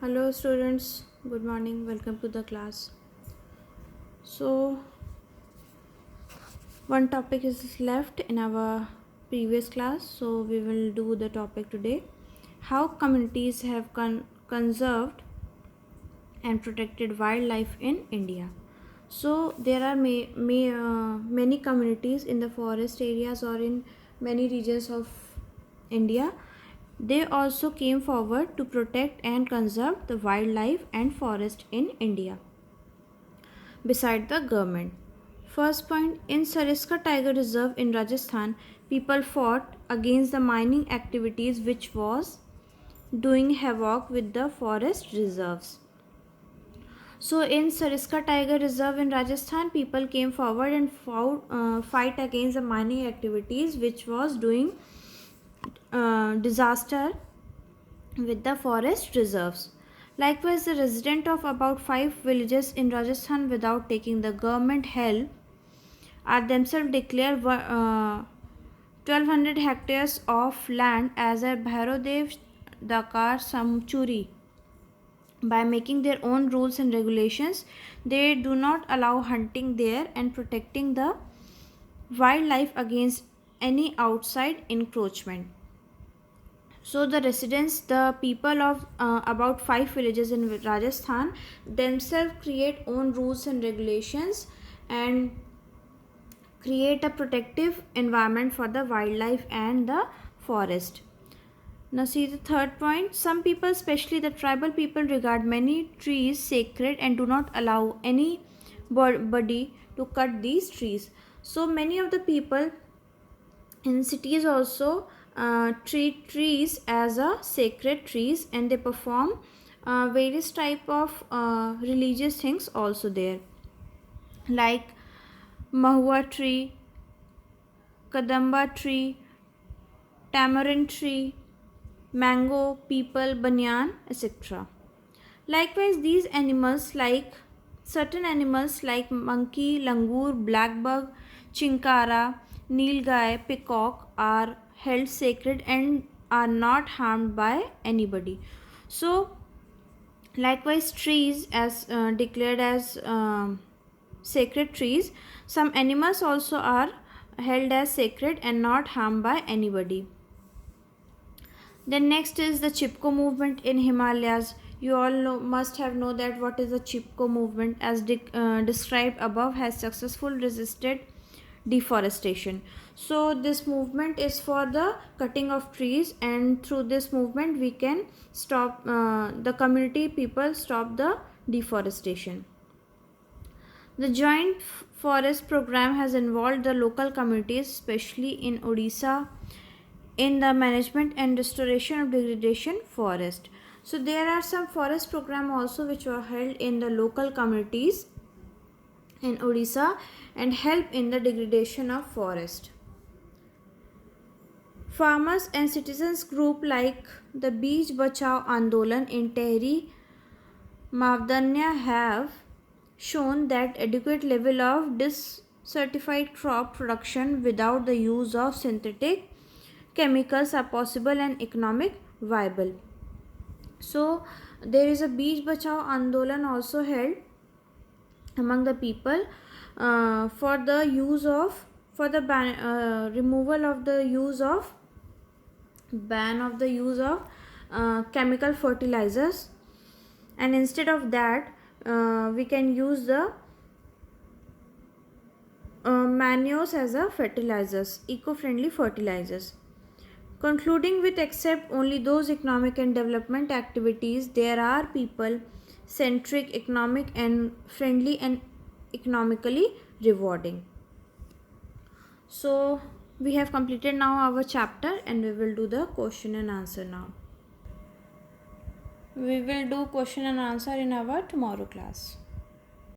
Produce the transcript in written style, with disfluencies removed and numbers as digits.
Hello students, good morning, welcome to the class. So, one topic is left in our previous class, so we will do the topic today. How communities have conserved and protected wildlife in India. So, there are many communities in the forest areas or in many regions of India. They also came forward to protect and conserve the wildlife and forest in India beside the government. First point, in Sariska Tiger Reserve in Rajasthan, people fought against the mining activities which was doing havoc with the forest reserves. So in Sariska Tiger Reserve in Rajasthan, people came forward and fight against the mining activities which was doing disaster with the forest reserves. Likewise, the residents of about 5 villages in Rajasthan without taking the government help are themselves declared 1200 hectares of land as a Bhairodev Dakar Samchuri. By making their own rules and regulations, they do not allow hunting there and protecting the wildlife against any outside encroachment. So the residents, the people of about 5 villages in Rajasthan themselves create own rules and regulations and create a protective environment for the wildlife and the forest. Now see the third point. Some people, especially the tribal people, regard many trees sacred and do not allow anybody to cut these trees. So many of the people in cities also treat trees as a sacred trees, and they perform various type of religious things also there, like mahua tree, kadamba tree, tamarind tree, mango, peepal, banyan, etc. Likewise, these animals like certain animals like monkey, langur, black bug, chinkara, nilgai, peacock are held sacred and are not harmed by anybody. So, likewise, trees as declared as sacred trees, some animals also are held as sacred and not harmed by anybody. Then next is the Chipko movement in Himalayas. You all must have know that what is the Chipko movement, as described above, has successfully resisted deforestation. So this movement is for the cutting of trees, and through this movement we can stop the community people stop the deforestation. The joint forest program has involved the local communities, especially in Odisha, in the management and restoration of degradation forest. So there are some forest program also which were held in the local communities in Odisha and help in the degradation of forest. Farmers and citizens group like the Beej Bachao Andolan in Tehri Mavdanya have shown that adequate level of discertified crop production without the use of synthetic chemicals are possible and economic viable. So there is a Beej Bachao Andolan also held among the people for the use of removal of the use of ban of the use of chemical fertilizers, and instead of that we can use the manures as a fertilizers, eco-friendly fertilizers. Concluding with, except only those economic and development activities, there are people centric, economic and friendly and economically rewarding. So we have completed now our chapter, and we will do the question and answer now. We will do question and answer in our tomorrow class.